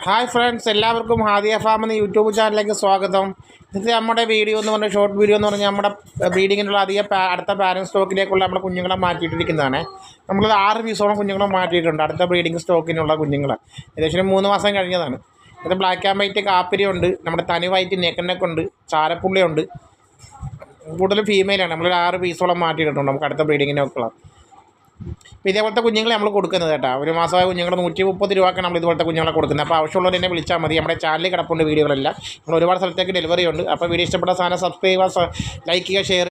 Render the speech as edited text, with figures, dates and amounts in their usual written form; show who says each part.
Speaker 1: Hi friends, എല്ലാവർക്കും Hadiya farm എന്ന YouTube ചാനലിലേക്ക് സ്വാഗതം. ഇത് നമ്മുടെ വീഡിയോ എന്ന് പറഞ്ഞാൽ ഷോർട്ട് വീഡിയോ എന്ന് പറഞ്ഞാൽ നമ്മുടെ ബ്രീഡിങ്ങിനുള്ള അടുത്ത പാരൻറ്റ് സ്റ്റോക്കിലേക്കുള്ള നമ്മുടെ കുഞ്ഞുങ്ങളെ മാറ്റിയിട്ടിരിക്കുന്നതാണ്. നമ്മൾ 6 പീസോളം കുഞ്ഞുങ്ങളെ മാറ്റിയിട്ടുണ്ട് അടുത്ത ബ്രീഡിങ് സ്റ്റോക്കിനുള്ള കുഞ്ഞുങ്ങൾ. ഏകദേശം 3 മാസം കഴിഞ്ഞതാണ്. ഇത് ബ്ലാക്ക് ആൻഡ് വൈറ്റ് കാപ്പിരിയുണ്ട്, നമ്മുടെ തനി വൈറ്റ് നെക്കനെക്കുണ്ട്, ചാരപ്പുള്ളിയുണ്ട്. കൂടുതലും ഫീമെയിലാണ്. നമ്മൾ 6 പീസോളം മാറ്റിയിട്ടുണ്ട് നമുക്ക് അടുത്ത ബ്രീഡിങ്ങിനൊക്കെയുള്ള. അപ്പോൾ ഇതേപോലത്തെ കുഞ്ഞുങ്ങളെ നമ്മൾ കൊടുക്കുന്നത് കേട്ടോ. 1 മാസമായ കുഞ്ഞുങ്ങൾ 130 രൂപയ്ക്കാണ് നമ്മൾ ഇതുപോലത്തെ കുഞ്ഞുങ്ങളെ കൊടുക്കുന്നത്. അപ്പോൾ ആവശ്യമുള്ളവർ എന്നെ വിളിച്ചാൽ മതി. നമ്മുടെ ചാനലിൽ കിടപ്പുണ്ട് വീഡിയോകളെല്ലാം. നമ്മൾ ഒരുപാട് സ്ഥലത്തേക്ക് ഡെലിവറി ഉണ്ട്. അപ്പോൾ വീഡിയോ ഇഷ്ടപ്പെട്ട സാധനം സബ്സ്ക്രൈബ് ചെയ്യുക, ലൈക്ക് ചെയ്യുക, ഷെയർ